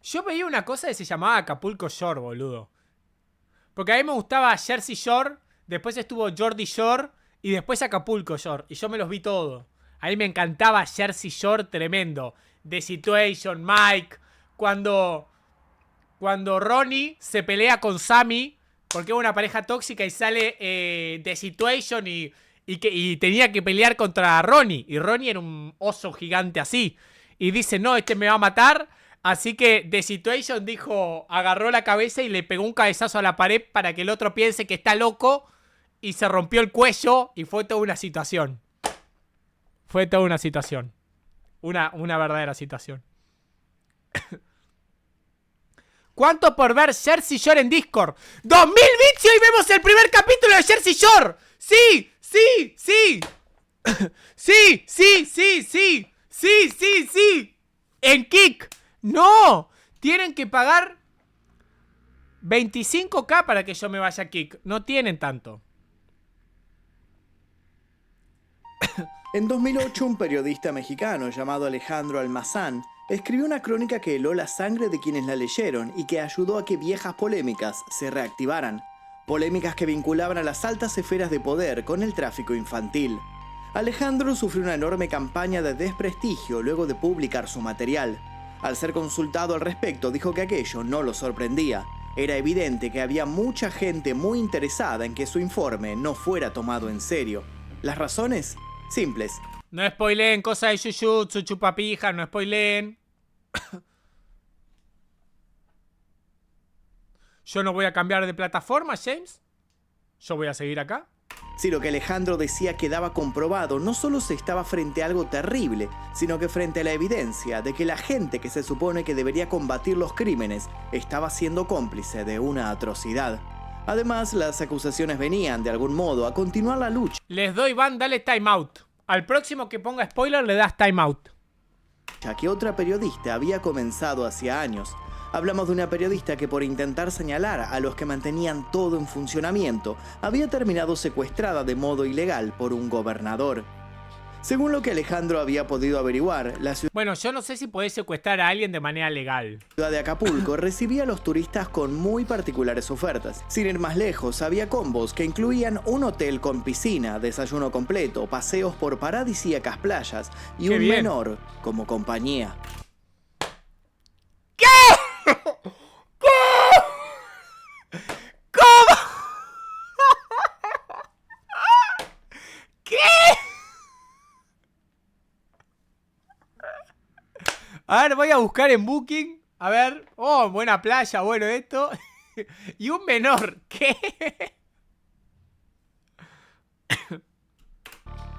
Yo veía una cosa que se llamaba Acapulco Shore, boludo. Porque a mí me gustaba Jersey Shore, después estuvo Jordi Shore y después Acapulco Shore. Y yo me los vi todos. A mí me encantaba Jersey Shore, tremendo. The Situation, Mike. Cuando Ronnie se pelea con Sammy, porque es una pareja tóxica y sale The Situation y tenía que pelear contra Ronnie. Y Ronnie era un oso gigante así. Y dice, no, este me va a matar. Así que The Situation dijo, agarró la cabeza y le pegó un cabezazo a la pared para que el otro piense que está loco. Y se rompió el cuello y fue toda una situación. Fue toda una situación. Una verdadera situación. ¿Cuánto por ver Jersey Shore en Discord? ¡2000 bits y hoy vemos el primer capítulo de Jersey Shore! ¡Sí! ¡Sí! ¡Sí! ¡Sí! ¡Sí! ¡Sí! ¡Sí! ¡Sí! ¡Sí! ¡Sí! ¡En Kick! ¡No! Tienen que pagar 25k para que yo me vaya a Kick. No tienen tanto. En 2008, un periodista mexicano llamado Alejandro Almazán escribió una crónica que heló la sangre de quienes la leyeron y que ayudó a que viejas polémicas se reactivaran. Polémicas que vinculaban a las altas esferas de poder con el tráfico infantil. Alejandro sufrió una enorme campaña de desprestigio luego de publicar su material. Al ser consultado al respecto, dijo que aquello no lo sorprendía. Era evidente que había mucha gente muy interesada en que su informe no fuera tomado en serio. ¿Las razones? Simples. No spoileen cosas de Jujutsu, chupapija, no spoileen. Yo no voy a cambiar de plataforma, James. Yo voy a seguir acá. Si lo que Alejandro decía quedaba comprobado, no solo se estaba frente a algo terrible, sino que frente a la evidencia de que la gente que se supone que debería combatir los crímenes estaba siendo cómplice de una atrocidad. Además, las acusaciones venían, de algún modo, a continuar la lucha. Les doy ban, dale timeout. Al próximo que ponga spoiler le das timeout. Ya que otra periodista había comenzado hacía años. Hablamos de una periodista que por intentar señalar a los que mantenían todo en funcionamiento, había terminado secuestrada de modo ilegal por un gobernador. Según lo que Alejandro había podido averiguar, la ciudad Bueno, yo no sé si podés secuestrar a alguien de manera legal. de Acapulco recibía a los turistas con muy particulares ofertas. Sin ir más lejos, había combos que incluían un hotel con piscina, desayuno completo, paseos por paradisíacas playas y ¡Qué un bien! menor como compañía. ¿Cómo? ¿Qué? A ver, voy a buscar en Booking. A ver. Oh, buena playa, bueno esto. Y un menor. ¿Qué?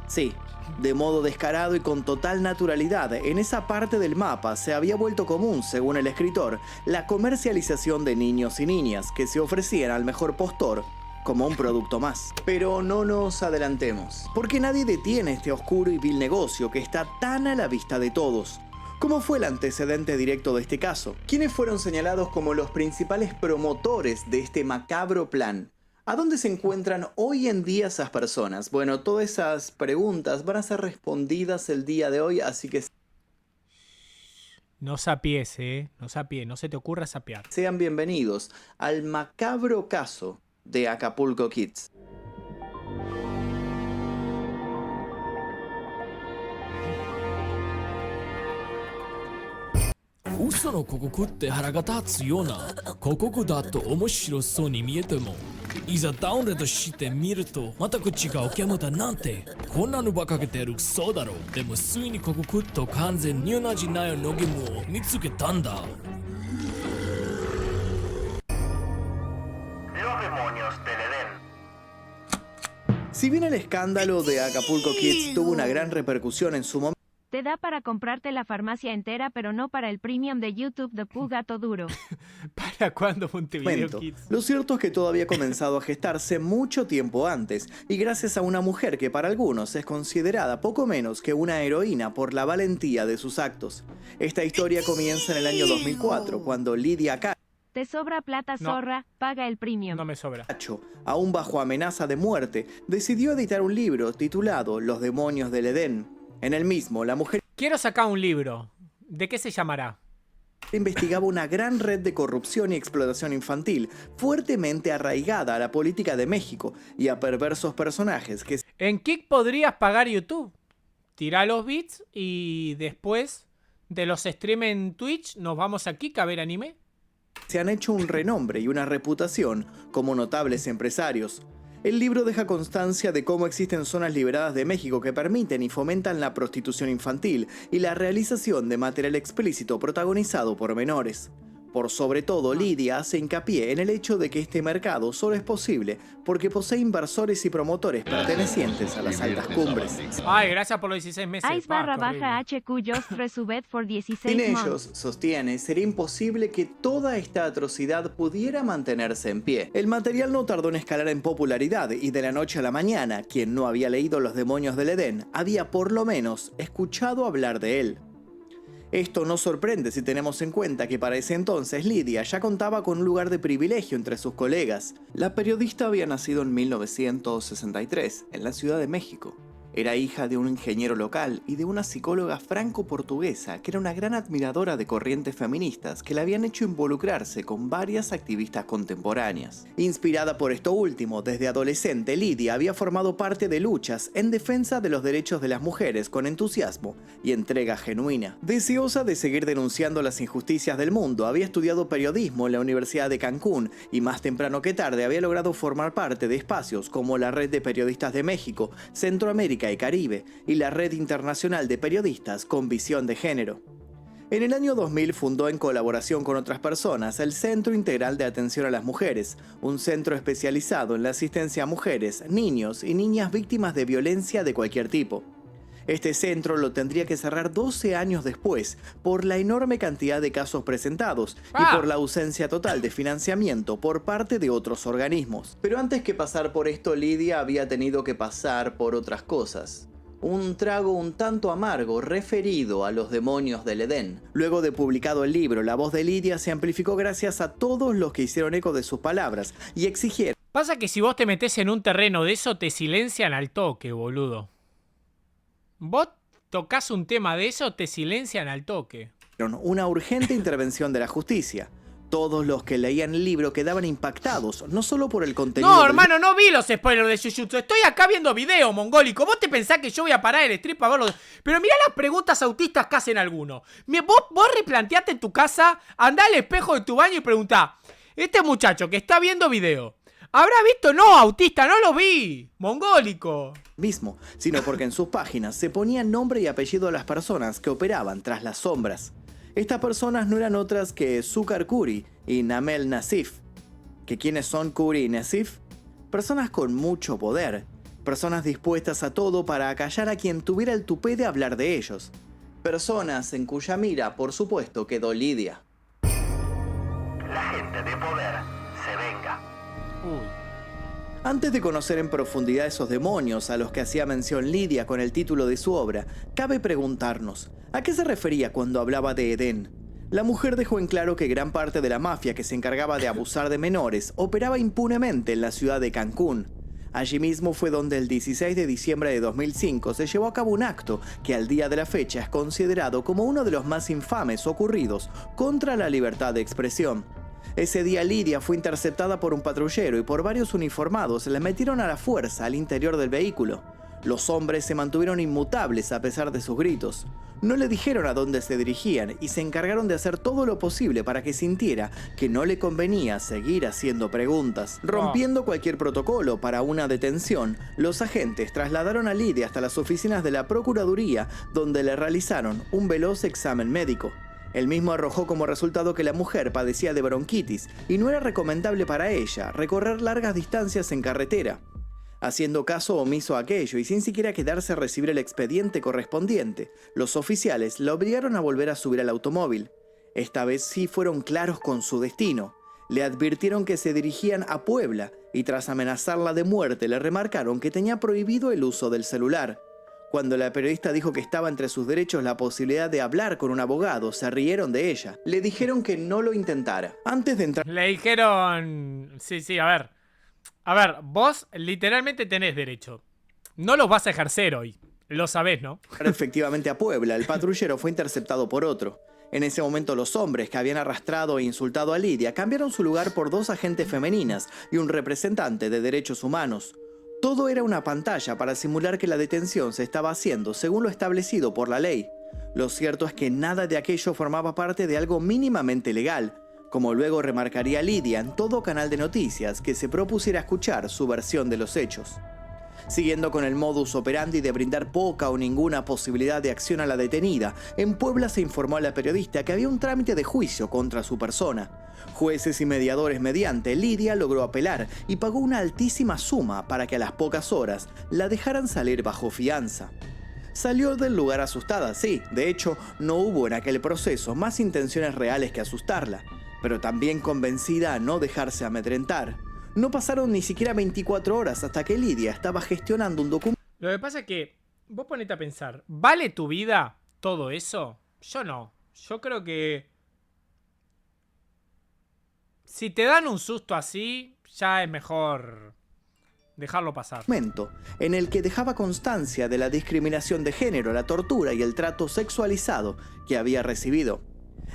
Sí, de modo descarado y con total naturalidad, en esa parte del mapa se había vuelto común, según el escritor, la comercialización de niños y niñas que se ofrecían al mejor postor como un producto más. Pero no nos adelantemos, porque nadie detiene este oscuro y vil negocio que está tan a la vista de todos. ¿Cómo fue el antecedente directo de este caso? ¿Quiénes fueron señalados como los principales promotores de este macabro plan? ¿A dónde se encuentran hoy en día esas personas? Bueno, todas esas preguntas van a ser respondidas el día de hoy, así que No sapies, no sapies, no se te ocurra sapear. sean bienvenidos al macabro caso de Acapulco Kids. Uso no 広告って腹が立つような広告だと面白そうに見えてもいざダウンロードしてみると全く違うゲームだなんてこんなのばかけてるクソだろでもついに広告と完全に同じ内容のゲームを見つけたんだ Los demonios del Edén. Si bien el escándalo de Acapulco Kids tuvo una gran repercusión en su momento, Te da para comprarte la farmacia entera, pero no para el premium de YouTube de Pu Gato Duro. ¿Para cuándo Montevideo Kids? lo cierto es que todo había comenzado a gestarse mucho tiempo antes, y gracias a una mujer que para algunos es considerada poco menos que una heroína por la valentía de sus actos. Esta historia comienza en el año 2004, cuando Lidia Te sobra plata, No. zorra, paga el premium. No me sobra. Cacho, aún bajo amenaza de muerte, decidió editar un libro titulado Los demonios del Edén. En el mismo, la mujer Quiero sacar un libro. ¿De qué se llamará? investigaba una gran red de corrupción y explotación infantil, fuertemente arraigada a la política de México y a perversos personajes que En Kick podrías pagar YouTube. Tirá los bits y después de los streams en Twitch nos vamos a Kick a ver anime. se han hecho un renombre y una reputación como notables empresarios. El libro deja constancia de cómo existen zonas liberadas de México que permiten y fomentan la prostitución infantil y la realización de material explícito protagonizado por menores. Por sobre todo, Lidia hace hincapié en el hecho de que este mercado solo es posible porque posee inversores y promotores pertenecientes a las altas cumbres. Ay, gracias por los 16 meses. Ice Pa, barra qué baja horrible. HQ Just Resubed for 16 Sin months. ellos, sostiene, sería imposible que toda esta atrocidad pudiera mantenerse en pie. El material no tardó en escalar en popularidad y de la noche a la mañana, quien no había leído Los demonios del Edén, había por lo menos escuchado hablar de él. Esto no sorprende si tenemos en cuenta que para ese entonces Lidia ya contaba con un lugar de privilegio entre sus colegas. La periodista había nacido en 1963, en la Ciudad de México. Era hija de un ingeniero local y de una psicóloga franco-portuguesa que era una gran admiradora de corrientes feministas que la habían hecho involucrarse con varias activistas contemporáneas. Inspirada por esto último, desde adolescente Lidia había formado parte de luchas en defensa de los derechos de las mujeres con entusiasmo y entrega genuina. Deseosa de seguir denunciando las injusticias del mundo, había estudiado periodismo en la Universidad de Cancún y más temprano que tarde había logrado formar parte de espacios como la Red de Periodistas de México, Centroamérica y Caribe y la Red Internacional de Periodistas con Visión de Género. En el año 2000 fundó en colaboración con otras personas el Centro Integral de Atención a las Mujeres, un centro especializado en la asistencia a mujeres, niños y niñas víctimas de violencia de cualquier tipo. Este centro lo tendría que cerrar 12 años después por la enorme cantidad de casos presentados y por la ausencia total de financiamiento por parte de otros organismos. Pero antes que pasar por esto, Lidia había tenido que pasar por otras cosas. Un trago un tanto amargo referido a Los demonios del Edén. Luego de publicado el libro, la voz de Lidia se amplificó gracias a todos los que hicieron eco de sus palabras y exigieron Pasa que si vos te metés en un terreno de eso, te silencian al toque, boludo. Vos tocas un tema de eso, te silencian al toque. una urgente intervención de la justicia. Todos los que leían el libro quedaban impactados, no solo por el contenido No, del hermano, no vi los spoilers de Jujutsu. Estoy acá viendo video, mongólico. ¿Vos te pensás que yo voy a parar el stream para verlo? Pero mirá las preguntas autistas que hacen algunos. Vos replanteate en tu casa, andá al espejo de tu baño y preguntá: este muchacho que está viendo video, ¿habrá visto? No, autista, no lo vi. Mongólico. mismo, sino porque en sus páginas se ponía nombre y apellido a las personas que operaban tras las sombras. Estas personas no eran otras que Zúcar Kuri y Namel Nassif. ¿Que quiénes son Kuri y Nassif? Personas con mucho poder, personas dispuestas a todo para acallar a quien tuviera el tupé de hablar de ellos. Personas en cuya mira, por supuesto, quedó Lidia. La gente de poder se venga. Uy. Antes de conocer en profundidad esos demonios a los que hacía mención Lidia con el título de su obra, cabe preguntarnos, ¿a qué se refería cuando hablaba de Edén? La mujer dejó en claro que gran parte de la mafia que se encargaba de abusar de menores operaba impunemente en la ciudad de Cancún. Allí mismo fue donde el 16 de diciembre de 2005 se llevó a cabo un acto que al día de la fecha es considerado como uno de los más infames ocurridos contra la libertad de expresión. Ese día Lidia fue interceptada por un patrullero y por varios uniformados la metieron a la fuerza al interior del vehículo. Los hombres se mantuvieron inmutables a pesar de sus gritos. No le dijeron a dónde se dirigían y se encargaron de hacer todo lo posible para que sintiera que no le convenía seguir haciendo preguntas. Rompiendo cualquier protocolo para una detención, los agentes trasladaron a Lidia hasta las oficinas de la Procuraduría, donde le realizaron un veloz examen médico. El mismo arrojó como resultado que la mujer padecía de bronquitis y no era recomendable para ella recorrer largas distancias en carretera. Haciendo caso omiso a aquello y sin siquiera quedarse a recibir el expediente correspondiente, los oficiales la obligaron a volver a subir al automóvil. Esta vez sí fueron claros con su destino. Le advirtieron que se dirigían a Puebla y tras amenazarla de muerte le remarcaron que tenía prohibido el uso del celular. Cuando la periodista dijo que estaba entre sus derechos la posibilidad de hablar con un abogado, se rieron de ella. Le dijeron que no lo intentara. Antes de entrar Le dijeron... Sí, a ver. A ver, vos literalmente tenés derecho. No los vas a ejercer hoy. Lo sabés, ¿no? efectivamente a Puebla, el patrullero fue interceptado por otro. En ese momento los hombres que habían arrastrado e insultado a Lidia cambiaron su lugar por 2 agentes femeninas y un representante de derechos humanos. Todo era una pantalla para simular que la detención se estaba haciendo según lo establecido por la ley. Lo cierto es que nada de aquello formaba parte de algo mínimamente legal, como luego remarcaría Lidia en todo canal de noticias que se propusiera escuchar su versión de los hechos. Siguiendo con el modus operandi de brindar poca o ninguna posibilidad de acción a la detenida, en Puebla se informó a la periodista que había un trámite de juicio contra su persona. Jueces y mediadores mediante, Lidia logró apelar y pagó una altísima suma para que a las pocas horas la dejaran salir bajo fianza. Salió del lugar asustada, sí, de hecho no hubo en aquel proceso más intenciones reales que asustarla, pero también convencida a no dejarse amedrentar. No pasaron ni siquiera 24 horas hasta que Lidia estaba gestionando un documento. Lo que pasa es que vos ponete a pensar, ¿vale tu vida todo eso? Yo no. Yo creo que si te dan un susto así, ya es mejor dejarlo pasar. En el que dejaba constancia de la discriminación de género, la tortura y el trato sexualizado que había recibido.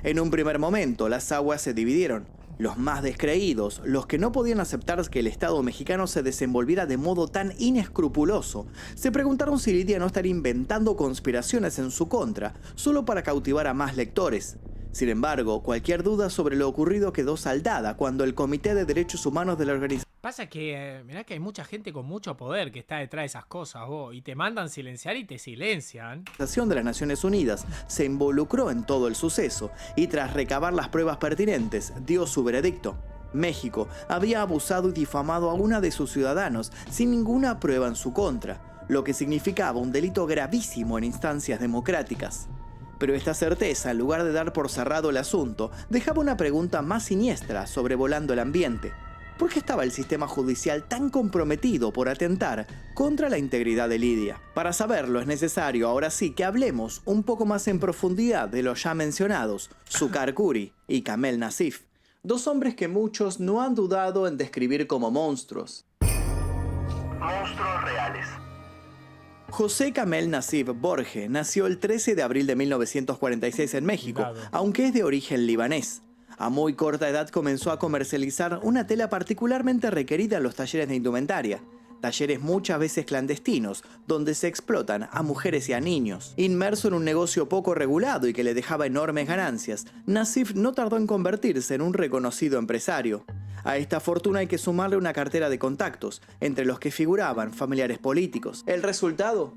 En un primer momento, las aguas se dividieron. Los más descreídos, los que no podían aceptar que el Estado mexicano se desenvolviera de modo tan inescrupuloso, se preguntaron si Lidia no estaría inventando conspiraciones en su contra, solo para cautivar a más lectores. Sin embargo, cualquier duda sobre lo ocurrido quedó saldada cuando el Comité de Derechos Humanos de la organización Pasa que, mirá que hay mucha gente con mucho poder que está detrás de esas cosas, vos, y te mandan silenciar y te silencian. de las Naciones Unidas se involucró en todo el suceso y tras recabar las pruebas pertinentes dio su veredicto. México había abusado y difamado a una de sus ciudadanos sin ninguna prueba en su contra, lo que significaba un delito gravísimo en instancias democráticas. Pero esta certeza, en lugar de dar por cerrado el asunto, dejaba una pregunta más siniestra sobrevolando el ambiente. ¿Por qué estaba el sistema judicial tan comprometido por atentar contra la integridad de Lidia? Para saberlo es necesario ahora sí que hablemos un poco más en profundidad de los ya mencionados Suqar Kuri y Kamel Nassif, 2 hombres que muchos no han dudado en describir como monstruos. Monstruos reales. José Kamel Nassif Borge nació el 13 de abril de 1946 en México, aunque es de origen libanés. A muy corta edad comenzó a comercializar una tela particularmente requerida en los talleres de indumentaria, talleres muchas veces clandestinos, donde se explotan a mujeres y a niños. Inmerso en un negocio poco regulado y que le dejaba enormes ganancias, Nassif no tardó en convertirse en un reconocido empresario. A esta fortuna hay que sumarle una cartera de contactos, entre los que figuraban familiares políticos. ¿El resultado?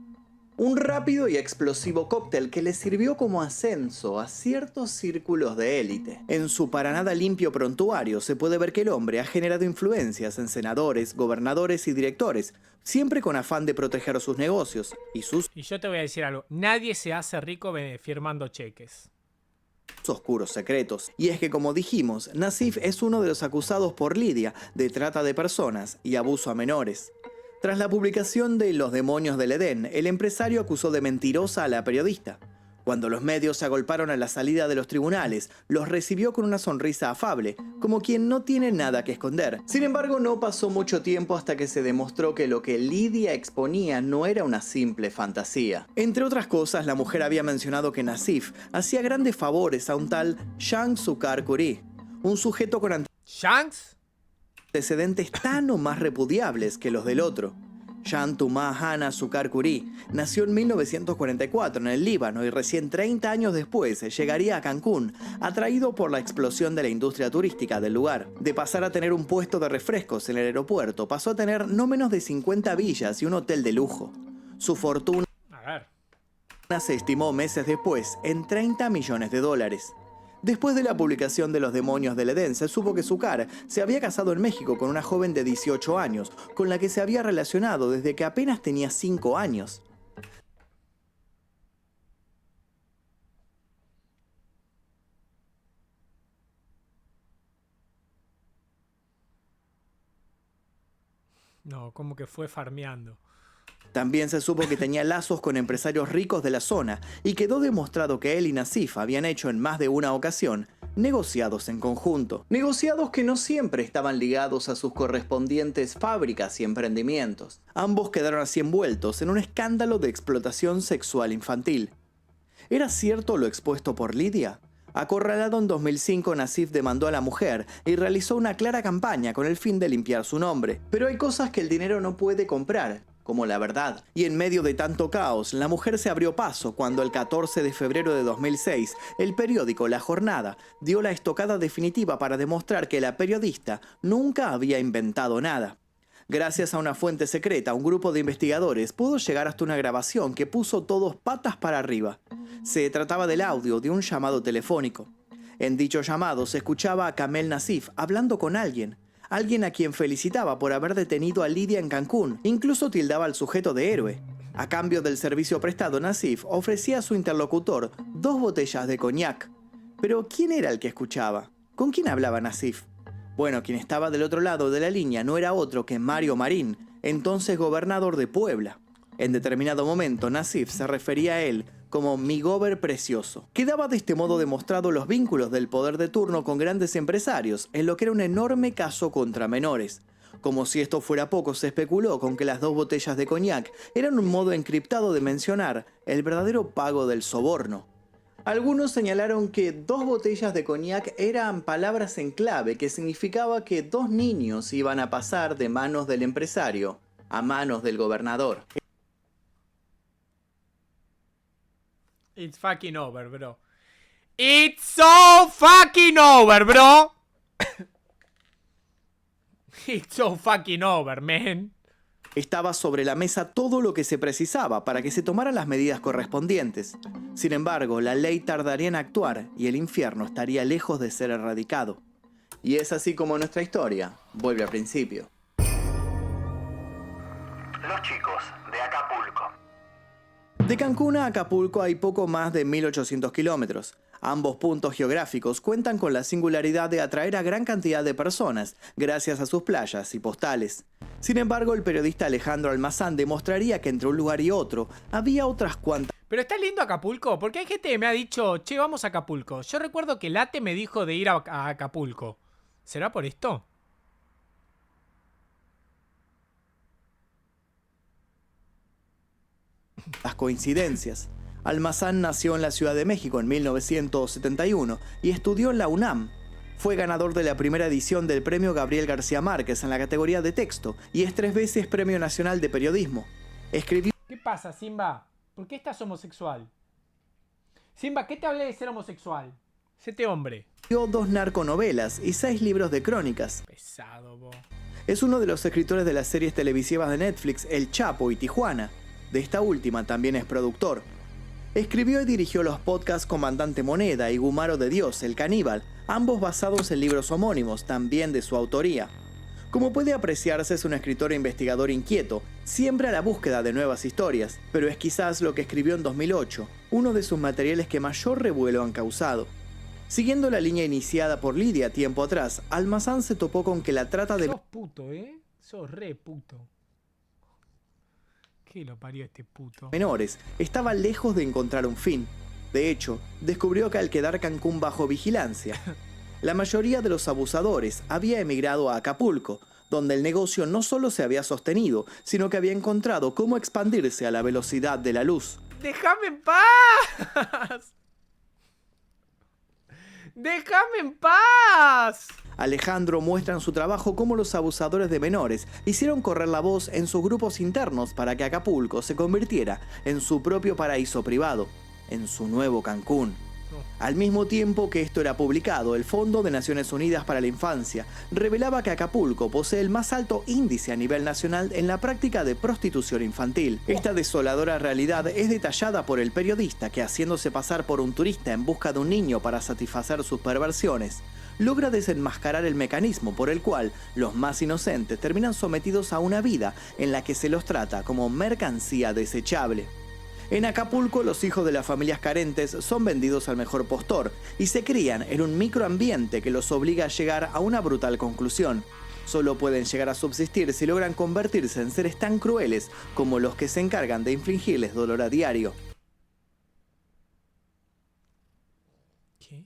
Un rápido y explosivo cóctel que le sirvió como ascenso a ciertos círculos de élite. En su para nada limpio prontuario se puede ver que el hombre ha generado influencias en senadores, gobernadores y directores, siempre con afán de proteger sus negocios y sus Y yo te voy a decir algo, nadie se hace rico firmando cheques. oscuros secretos. Y es que, como dijimos, Nassif es uno de los acusados por Lidia de trata de personas y abuso a menores. Tras la publicación de Los demonios del Edén, el empresario acusó de mentirosa a la periodista. Cuando los medios se agolparon a la salida de los tribunales, los recibió con una sonrisa afable, como quien no tiene nada que esconder. Sin embargo, no pasó mucho tiempo hasta que se demostró que lo que Lidia exponía no era una simple fantasía. Entre otras cosas, la mujer había mencionado que Nassif hacía grandes favores a un tal Jean Suqar Kuri, un sujeto con ¿Shanks? antecedentes tan o más repudiables que los del otro. Jean Thomas Hanna Suqar Kuri nació en 1944 en el Líbano y recién 30 años después llegaría a Cancún, atraído por la explosión de la industria turística del lugar. De pasar a tener un puesto de refrescos en el aeropuerto, pasó a tener no menos de 50 villas y un hotel de lujo. Su fortuna se estimó meses después en $30 millones. Después de la publicación de Los demonios del Edén, se supo que Suqar se había casado en México con una joven de 18 años, con la que se había relacionado desde que apenas tenía 5 años. No, como que fue farmeando. También se supo que tenía lazos con empresarios ricos de la zona y quedó demostrado que él y Nassif habían hecho en más de una ocasión negociados en conjunto. Negociados que no siempre estaban ligados a sus correspondientes fábricas y emprendimientos. Ambos quedaron así envueltos en un escándalo de explotación sexual infantil. ¿Era cierto lo expuesto por Lidia? Acorralado en 2005, Nassif demandó a la mujer y realizó una clara campaña con el fin de limpiar su nombre. Pero hay cosas que el dinero no puede comprar, como la verdad. Y en medio de tanto caos, la mujer se abrió paso cuando el 14 de febrero de 2006, el periódico La Jornada dio la estocada definitiva para demostrar que la periodista nunca había inventado nada. Gracias a una fuente secreta, un grupo de investigadores pudo llegar hasta una grabación que puso todos patas para arriba. Se trataba del audio de un llamado telefónico. En dicho llamado se escuchaba a Kamel Nassif hablando con alguien a quien felicitaba por haber detenido a Lidia en Cancún. Incluso tildaba al sujeto de héroe. A cambio del servicio prestado, Nassif ofrecía a su interlocutor 2 botellas de coñac. Pero ¿quién era el que escuchaba? ¿Con quién hablaba Nassif? Bueno, quien estaba del otro lado de la línea no era otro que Mario Marín, entonces gobernador de Puebla. En determinado momento, Nassif se refería a él como mi gober precioso. Quedaba de este modo demostrado los vínculos del poder de turno con grandes empresarios en lo que era un enorme caso contra menores. Como si esto fuera poco, se especuló con que las 2 botellas de coñac eran un modo encriptado de mencionar el verdadero pago del soborno. Algunos señalaron que 2 botellas de coñac eran palabras en clave, que significaba que 2 niños iban a pasar de manos del empresario a manos del gobernador. It's fucking over, bro. It's so fucking over, bro. It's so fucking over, man. Estaba sobre la mesa todo lo que se precisaba para que se tomaran las medidas correspondientes. Sin embargo, la ley tardaría en actuar y el infierno estaría lejos de ser erradicado. Y es así como nuestra historia vuelve al principio. Los chicos de Acapulco. De Cancún a Acapulco hay poco más de 1800 kilómetros. Ambos puntos geográficos cuentan con la singularidad de atraer a gran cantidad de personas gracias a sus playas y postales. Sin embargo, el periodista Alejandro Almazán demostraría que entre un lugar y otro había otras cuantas. Pero está lindo Acapulco, porque hay gente que me ha dicho, che, vamos a Acapulco. Yo recuerdo que Late me dijo de ir a Acapulco. ¿Será por esto? Las coincidencias. Almazán nació en la Ciudad de México en 1971 y estudió en la UNAM. Fue ganador de la primera edición del Premio Gabriel García Márquez en la categoría de texto y es 3 veces Premio Nacional de Periodismo. Escribió... ¿Qué pasa, Simba? ¿Por qué estás homosexual? Simba, ¿qué te hablé de ser homosexual? Séte hombre. 2 narconovelas y 6 libros de crónicas. Pesado, bo. Es uno de los escritores de las series televisivas de Netflix El Chapo y Tijuana. De esta última también es productor. Escribió y dirigió los podcasts Comandante Moneda y Gumaro de Dios, el caníbal, ambos basados en libros homónimos, también de su autoría. Como puede apreciarse, es un escritor e investigador inquieto, siempre a la búsqueda de nuevas historias, pero es quizás lo que escribió en 2008, uno de sus materiales que mayor revuelo han causado. Siguiendo la línea iniciada por Lidia tiempo atrás, Almazán se topó con que la trata de... Sos puto, ¿eh? Sos re puto. ¿Qué lo parió este puto? menores estaba lejos de encontrar un fin. De hecho, descubrió que al quedar Cancún bajo vigilancia, la mayoría de los abusadores había emigrado a Acapulco, donde el negocio no solo se había sostenido, sino que había encontrado cómo expandirse a la velocidad de la luz. ¡Déjame en paz! ¡Déjame en paz! Alejandro muestra en su trabajo cómo los abusadores de menores hicieron correr la voz en sus grupos internos para que Acapulco se convirtiera en su propio paraíso privado, en su nuevo Cancún. Al mismo tiempo que esto era publicado, el Fondo de Naciones Unidas para la Infancia revelaba que Acapulco posee el más alto índice a nivel nacional en la práctica de prostitución infantil. Esta desoladora realidad es detallada por el periodista que, haciéndose pasar por un turista en busca de un niño para satisfacer sus perversiones, logra desenmascarar el mecanismo por el cual los más inocentes terminan sometidos a una vida en la que se los trata como mercancía desechable. En Acapulco, los hijos de las familias carentes son vendidos al mejor postor y se crían en un microambiente que los obliga a llegar a una brutal conclusión. Solo pueden llegar a subsistir si logran convertirse en seres tan crueles como los que se encargan de infligirles dolor a diario. ¿Qué?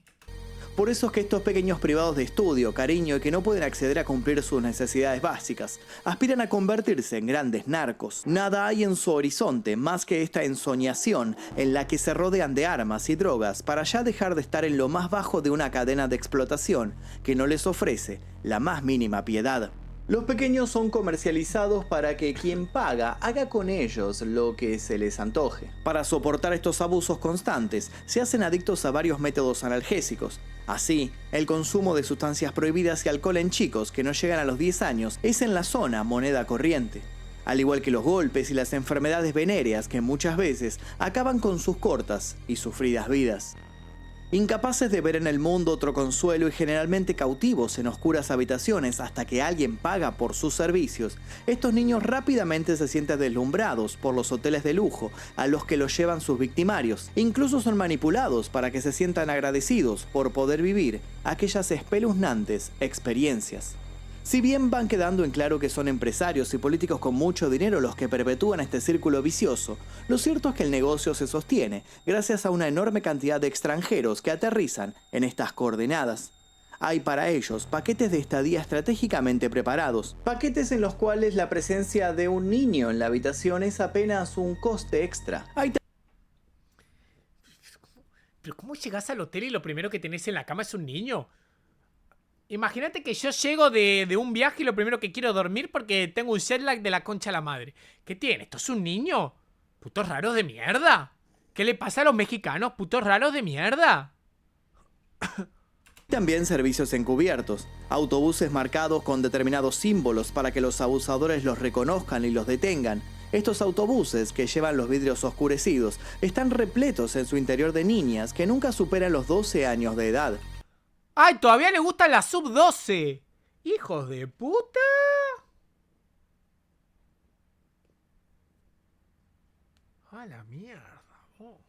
Por eso es que estos pequeños privados de estudio, cariño y que no pueden acceder a cumplir sus necesidades básicas, aspiran a convertirse en grandes narcos. Nada hay en su horizonte más que esta ensoñación en la que se rodean de armas y drogas para ya dejar de estar en lo más bajo de una cadena de explotación que no les ofrece la más mínima piedad. Los pequeños son comercializados para que quien paga haga con ellos lo que se les antoje. Para soportar estos abusos constantes, se hacen adictos a varios métodos analgésicos. Así, el consumo de sustancias prohibidas y alcohol en chicos que no llegan a los 10 años es en la zona moneda corriente. Al igual que los golpes y las enfermedades venéreas que muchas veces acaban con sus cortas y sufridas vidas. Incapaces de ver en el mundo otro consuelo y generalmente cautivos en oscuras habitaciones hasta que alguien paga por sus servicios, estos niños rápidamente se sienten deslumbrados por los hoteles de lujo a los que los llevan sus victimarios. Incluso son manipulados para que se sientan agradecidos por poder vivir aquellas espeluznantes experiencias. Si bien van quedando en claro que son empresarios y políticos con mucho dinero los que perpetúan este círculo vicioso, lo cierto es que el negocio se sostiene gracias a una enorme cantidad de extranjeros que aterrizan en estas coordenadas. Hay para ellos paquetes de estadía estratégicamente preparados, paquetes en los cuales la presencia de un niño en la habitación es apenas un coste extra. Pero ¿cómo llegás al hotel y lo primero que tenés en la cama es un niño? Imagínate que yo llego de un viaje y lo primero que quiero dormir porque tengo un jet lag de la concha a la madre. ¿Qué tiene? ¿Esto es un niño? ¿Putos raros de mierda? ¿Qué le pasa a los mexicanos? ¿Putos raros de mierda? También servicios encubiertos, autobuses marcados con determinados símbolos para que los abusadores los reconozcan y los detengan. Estos autobuses, que llevan los vidrios oscurecidos, están repletos en su interior de niñas que nunca superan los 12 años de edad. ¡Ay, todavía le gustan las sub-12! ¡Hijos de puta! ¡A la mierda! Oh.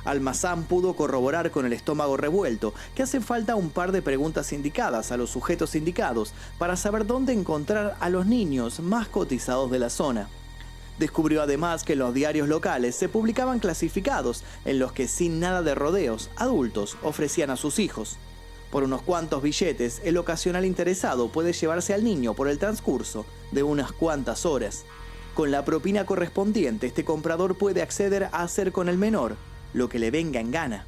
Almazán pudo corroborar con el estómago revuelto que hace falta un par de preguntas indicadas a los sujetos indicados para saber dónde encontrar a los niños más cotizados de la zona. Descubrió además que en los diarios locales se publicaban clasificados en los que sin nada de rodeos, adultos ofrecían a sus hijos. Por unos cuantos billetes, el ocasional interesado puede llevarse al niño por el transcurso de unas cuantas horas. Con la propina correspondiente, este comprador puede acceder a hacer con el menor lo que le venga en gana.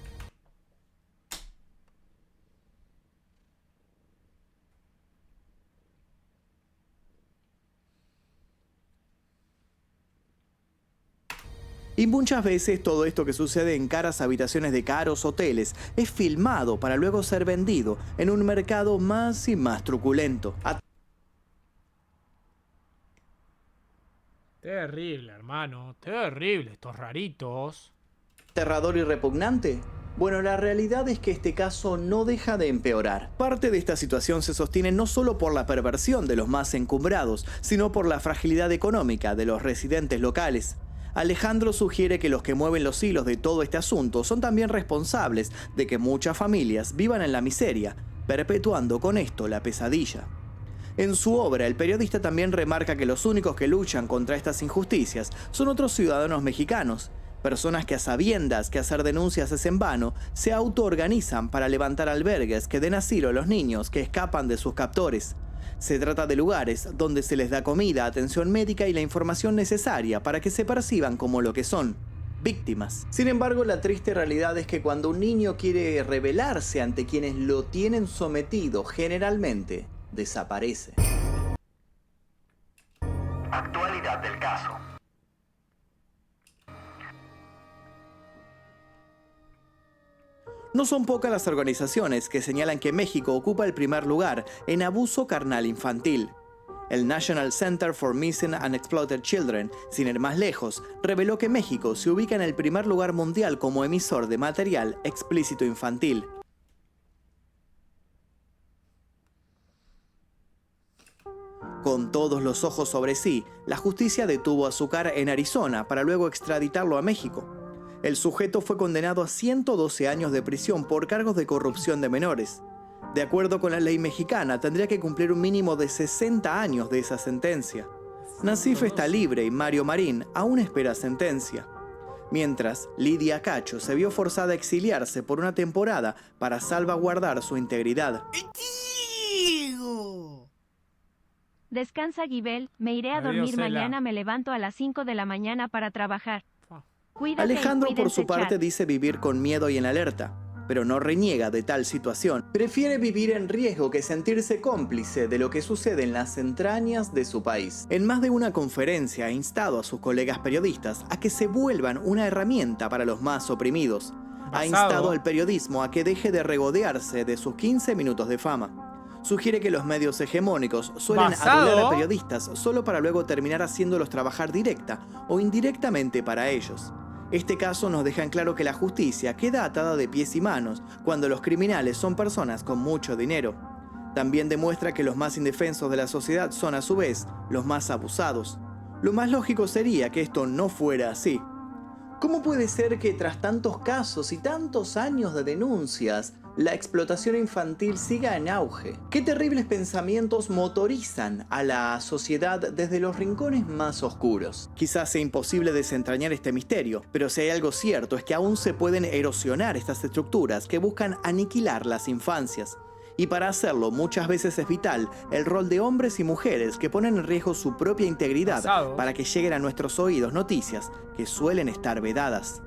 Y muchas veces todo esto que sucede en caras habitaciones de caros hoteles es filmado para luego ser vendido en un mercado más y más truculento. Terrible, hermano. Terrible, estos raritos. ¿Aterrador y repugnante? Bueno, la realidad es que este caso no deja de empeorar. Parte de esta situación se sostiene no solo por la perversión de los más encumbrados, sino por la fragilidad económica de los residentes locales. Alejandro sugiere que los que mueven los hilos de todo este asunto son también responsables de que muchas familias vivan en la miseria, perpetuando con esto la pesadilla. En su obra, el periodista también remarca que los únicos que luchan contra estas injusticias son otros ciudadanos mexicanos, personas que a sabiendas que hacer denuncias es en vano, se autoorganizan para levantar albergues que den asilo a los niños que escapan de sus captores. Se trata de lugares donde se les da comida, atención médica y la información necesaria para que se perciban como lo que son, víctimas. Sin embargo, la triste realidad es que cuando un niño quiere rebelarse ante quienes lo tienen sometido, generalmente desaparece. Actualidad del caso. No son pocas las organizaciones que señalan que México ocupa el primer lugar en abuso carnal infantil. El National Center for Missing and Exploited Children, sin ir más lejos, reveló que México se ubica en el primer lugar mundial como emisor de material explícito infantil. Con todos los ojos sobre sí, la justicia detuvo a Zúcar en Arizona para luego extraditarlo a México. El sujeto fue condenado a 112 años de prisión por cargos de corrupción de menores. De acuerdo con la ley mexicana, tendría que cumplir un mínimo de 60 años de esa sentencia. Nasif está libre y Mario Marín aún espera sentencia. Mientras, Lidia Cacho se vio forzada a exiliarse por una temporada para salvaguardar su integridad. Descansa, Guibel, me iré a Adiós, dormir Ela. mañana, me levanto a las 5 de la mañana para trabajar. Cuídate y Alejandro, por cuídense, su parte, chat. dice vivir con miedo y en alerta, pero no reniega de tal situación. Prefiere vivir en riesgo que sentirse cómplice de lo que sucede en las entrañas de su país. En más de una conferencia ha instado a sus colegas periodistas a que se vuelvan una herramienta para los más oprimidos. Ha Basado. instado al periodismo a que deje de regodearse de sus 15 minutos de fama. Sugiere que los medios hegemónicos suelen ¿Basado? adular a periodistas solo para luego terminar haciéndolos trabajar directa o indirectamente para ellos. Este caso nos deja en claro que la justicia queda atada de pies y manos cuando los criminales son personas con mucho dinero. También demuestra que los más indefensos de la sociedad son a su vez los más abusados. Lo más lógico sería que esto no fuera así. ¿Cómo puede ser que tras tantos casos y tantos años de denuncias, la explotación infantil siga en auge? ¿Qué terribles pensamientos motorizan a la sociedad desde los rincones más oscuros? Quizás sea imposible desentrañar este misterio, pero si hay algo cierto es que aún se pueden erosionar estas estructuras que buscan aniquilar las infancias. Y para hacerlo muchas veces es vital el rol de hombres y mujeres que ponen en riesgo su propia integridad Basado. para que lleguen a nuestros oídos noticias que suelen estar vedadas.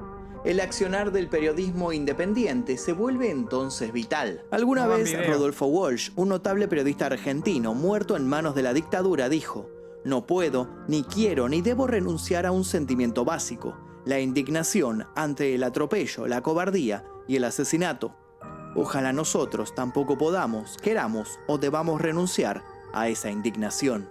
El accionar del periodismo independiente se vuelve entonces vital. Alguna Buen vez video. Rodolfo Walsh, un notable periodista argentino muerto en manos de la dictadura, dijo: "No puedo, ni quiero, ni debo renunciar a un sentimiento básico, la indignación ante el atropello, la cobardía y el asesinato. Ojalá nosotros tampoco podamos, queramos o debamos renunciar a esa indignación".